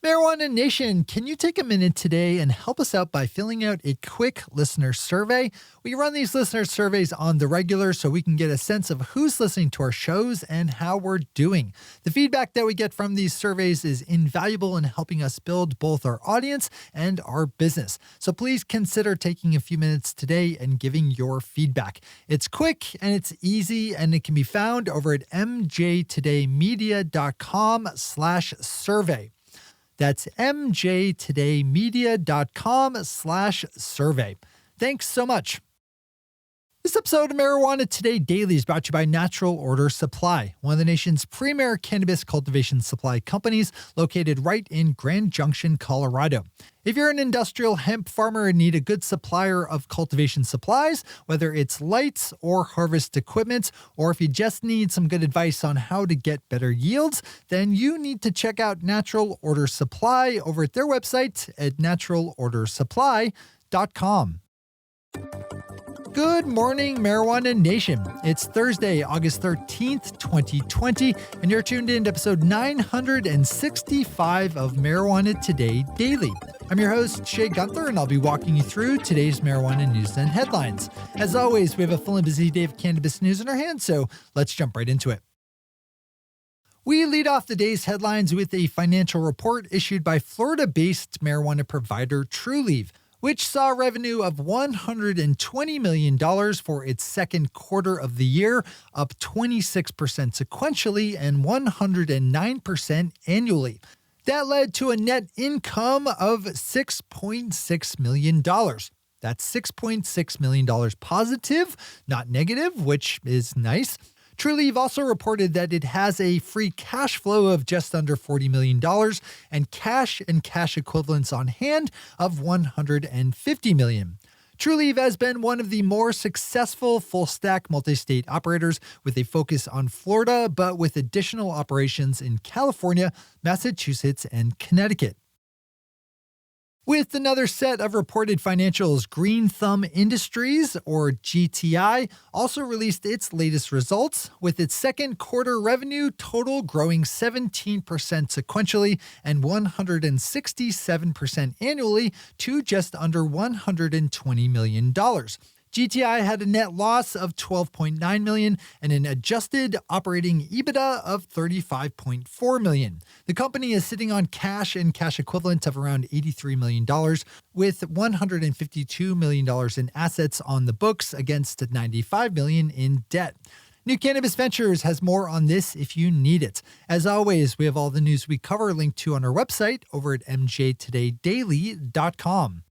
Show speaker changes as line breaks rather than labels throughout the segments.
Marijuana Nation, can you take a minute today and help us out by filling out a quick listener survey? We run these listener surveys on the regular so we can get a sense of who's listening to our shows and how we're doing. The feedback that we get from these surveys is invaluable in helping us build both our audience and our business. So please consider taking a few minutes today and giving your feedback. It's quick and it's easy, and it can be found over at mjtodaymedia.com/survey. That's mjtodaymedia.com/survey. Thanks so much. This episode of Marijuana Today Daily is brought to you by Natural Order Supply, one of the nation's premier cannabis cultivation supply companies located right in Grand Junction, Colorado. If you're an industrial hemp farmer and need a good supplier of cultivation supplies, whether it's lights or harvest equipment, or if you just need some good advice on how to get better yields, then you need to check out Natural Order Supply over at their website at naturalordersupply.com. Good morning, Marijuana Nation. It's Thursday, August 13th, 2020, and you're tuned in to episode 965 of Marijuana Today Daily. I'm your host, Shay Gunther, and I'll be walking you through today's marijuana news and headlines. As always, we have a full and busy day of cannabis news in our hands, so let's jump right into it. We lead off the day's headlines with a financial report issued by Florida-based marijuana provider Trulieve, which saw revenue of $120 million for its second quarter of the year, up 26% sequentially and 109% annually. That led to a net income of $6.6 million. That's $6.6 million positive, not negative, which is nice. Trulieve also reported that it has a free cash flow of just under $40 million and cash equivalents on hand of $150 million. Trulieve has been one of the more successful full-stack multi-state operators with a focus on Florida, but with additional operations in California, Massachusetts, and Connecticut. With another set of reported financials, Green Thumb Industries, or GTI, also released its latest results, with its second quarter revenue total growing 17% sequentially and 167% annually to just under $120 million. GTI had a net loss of $12.9 million and an adjusted operating EBITDA of $35.4 million. The company is sitting on cash and cash equivalents of around $83 million, with $152 million in assets on the books against $95 million in debt. New Cannabis Ventures has more on this if you need it. As always, we have all the news we cover linked to on our website over at mjtodaydaily.com.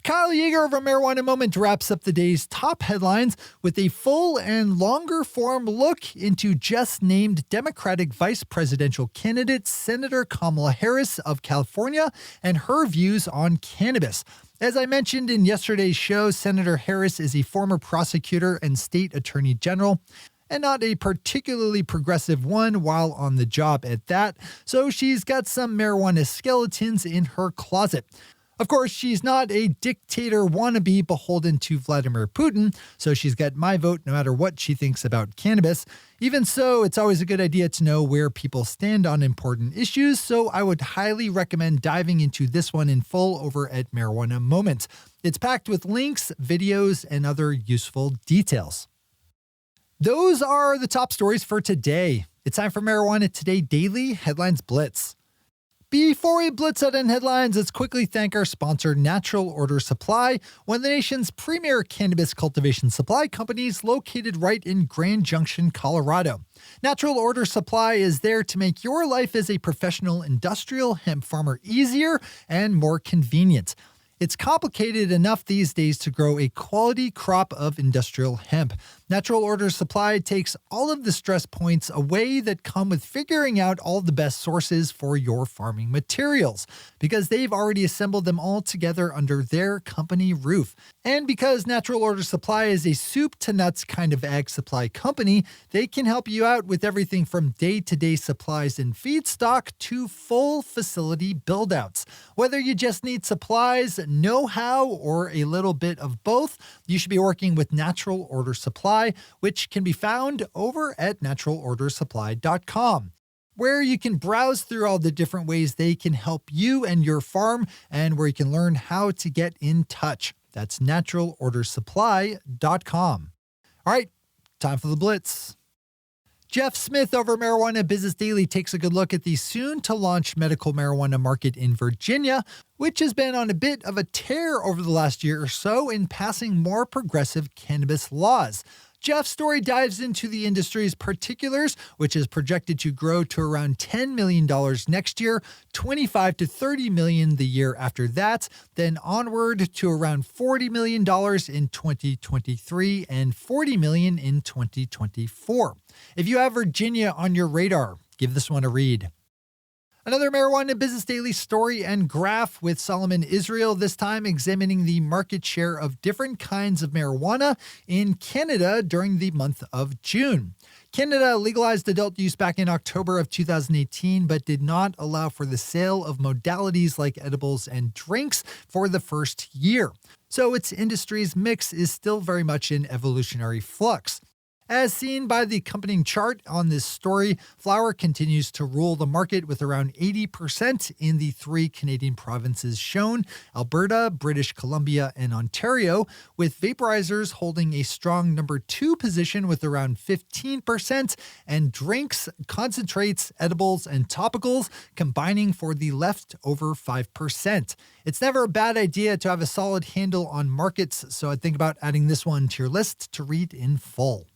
Kyle Yeager of Our Marijuana Moment wraps up the day's top headlines with a full and longer form look into just named Democratic vice presidential candidate Senator Kamala Harris of California and her views on cannabis. As I mentioned in yesterday's show, Senator Harris is a former prosecutor and state attorney general, and not a particularly progressive one while on the job at that, so she's got some marijuana skeletons in her closet. Of course, she's not a dictator wannabe beholden to Vladimir Putin, so she's got my vote no matter what she thinks about cannabis. Even so, it's always a good idea to know where people stand on important issues, so I would highly recommend diving into this one in full over at Marijuana Moment. It's packed with links, videos, and other useful details. Those are the top stories for today. It's time for Marijuana Today Daily Headlines Blitz. Before we blitz out in headlines, let's quickly thank our sponsor, Natural Order Supply, one of the nation's premier cannabis cultivation supply companies located right in Grand Junction, Colorado. Natural Order Supply is there to make your life as a professional industrial hemp farmer easier and more convenient. It's complicated enough these days to grow a quality crop of industrial hemp. Natural Order Supply takes all of the stress points away that come with figuring out all the best sources for your farming materials, because they've already assembled them all together under their company roof. And because Natural Order Supply is a soup-to-nuts kind of ag supply company, they can help you out with everything from day-to-day supplies and feedstock to full facility build-outs. Whether you just need supplies, know-how, or a little bit of both, you should be working with Natural Order Supply, which can be found over at naturalordersupply.com. where you can browse through all the different ways they can help you and your farm, and where you can learn how to get in touch. That's naturalordersupply.com. All right, time for the Blitz. Jeff Smith over Marijuana Business Daily takes a good look at the soon-to-launch medical marijuana market in Virginia, which has been on a bit of a tear over the last year or so in passing more progressive cannabis laws. Jeff's story dives into the industry's particulars, which is projected to grow to around $10 million next year, $25 to $30 million the year after that, then onward to around $40 million in 2023 and $40 million in 2024. If you have Virginia on your radar, give this one a read. Another Marijuana Business Daily story and graph with Solomon Israel, this time examining the market share of different kinds of marijuana in Canada during the month of June. Canada legalized adult use back in October of 2018, but did not allow for the sale of modalities like edibles and drinks for the first year. So its industry's mix is still very much in evolutionary flux. As seen by the accompanying chart on this story, flower continues to rule the market with around 80% in the three Canadian provinces shown: Alberta, British Columbia, and Ontario, with vaporizers holding a strong number 2 position with around 15%, and drinks, concentrates, edibles, and topicals combining for the leftover 5%. It's never a bad idea to have a solid handle on markets, so I'd think about adding this one to your list to read in full.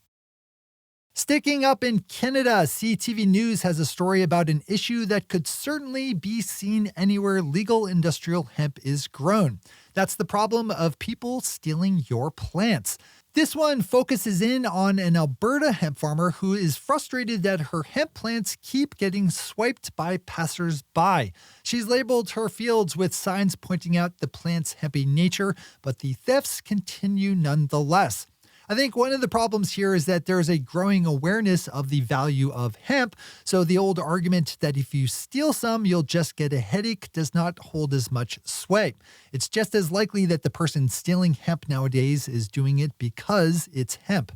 Sticking up in Canada, CTV News has a story about an issue that could certainly be seen anywhere legal industrial hemp is grown. That's the problem of people stealing your plants. This one focuses in on an Alberta hemp farmer who is frustrated that her hemp plants keep getting swiped by passers-by. She's labeled her fields with signs pointing out the plant's hempy nature, but the thefts continue nonetheless. I think one of the problems here is that there is a growing awareness of the value of hemp, so the old argument that if you steal some, you'll just get a headache does not hold as much sway. It's just as likely that the person stealing hemp nowadays is doing it because it's hemp.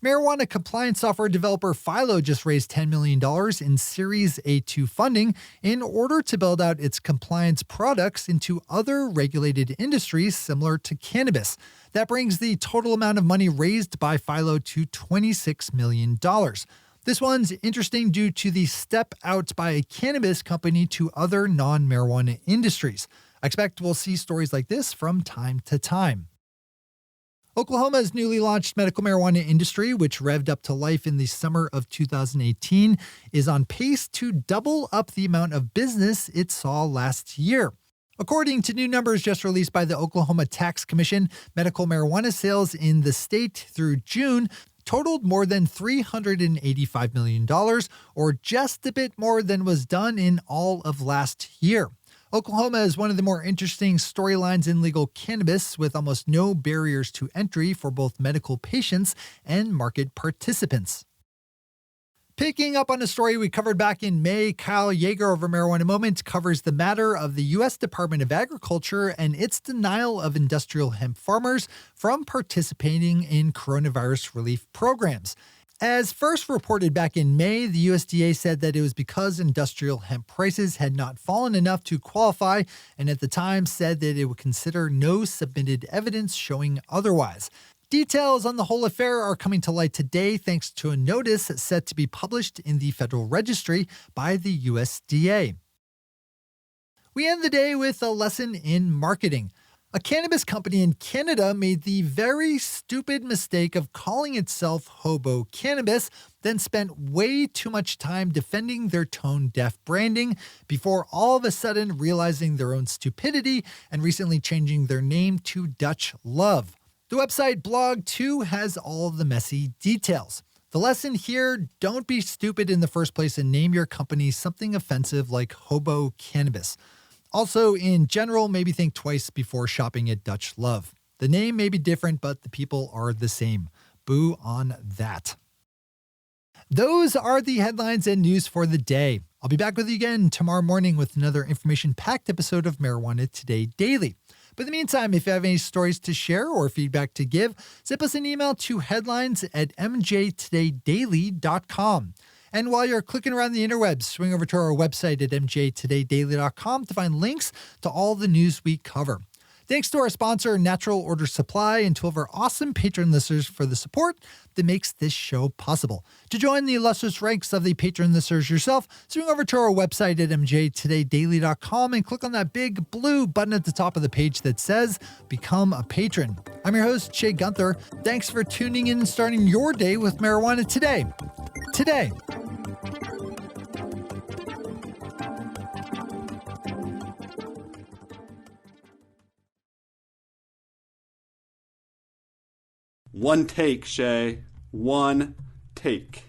Marijuana compliance software developer Fyllo just raised $10 million in Series A2 funding in order to build out its compliance products into other regulated industries similar to cannabis. That brings the total amount of money raised by Fyllo to $26 million. This one's interesting due to the step out by a cannabis company to other non-marijuana industries. I expect we'll see stories like this from time to time. Oklahoma's newly launched medical marijuana industry, which revved up to life in the summer of 2018, is on pace to double up the amount of business it saw last year. According to new numbers just released by the Oklahoma Tax Commission, medical marijuana sales in the state through June totaled more than $385 million, or just a bit more than was done in all of last year. Oklahoma is one of the more interesting storylines in legal cannabis, with almost no barriers to entry for both medical patients and market participants. Picking up on a story we covered back in May, Kyle Yeager of A Marijuana Moment covers the matter of the U.S. Department of Agriculture and its denial of industrial hemp farmers from participating in coronavirus relief programs. As first reported back in May, the USDA said that it was because industrial hemp prices had not fallen enough to qualify, and at the time said that it would consider no submitted evidence showing otherwise. Details on the whole affair are coming to light today thanks to a notice set to be published in the Federal Registry by the USDA. We end the day with a lesson in marketing. A cannabis company in Canada made the very stupid mistake of calling itself Hobo Cannabis, then spent way too much time defending their tone-deaf branding before all of a sudden realizing their own stupidity and recently changing their name to Dutch Love. The website Blog 2 has all the messy details. The lesson here, don't be stupid in the first place and name your company something offensive like Hobo Cannabis. Also, in general, maybe think twice before shopping at Dutch Love. The name may be different, but the people are the same. Boo on that. Those are the headlines and news for the day. I'll be back with you again tomorrow morning with another information-packed episode of Marijuana Today Daily. But in the meantime, if you have any stories to share or feedback to give, zip us an email to headlines@mjtodaydaily.com. And while you're clicking around the interwebs, swing over to our website at mjtodaydaily.com to find links to all the news we cover. Thanks to our sponsor, Natural Order Supply, and 12 of our awesome patron listeners for the support that makes this show possible. To join the illustrious ranks of the patron listeners yourself, swing over to our website at mjtodaydaily.com and click on that big blue button at the top of the page that says Become a Patron. I'm your host, Shay Gunther. Thanks for tuning in and starting your day with marijuana today. Today.
One take, Shay. One take.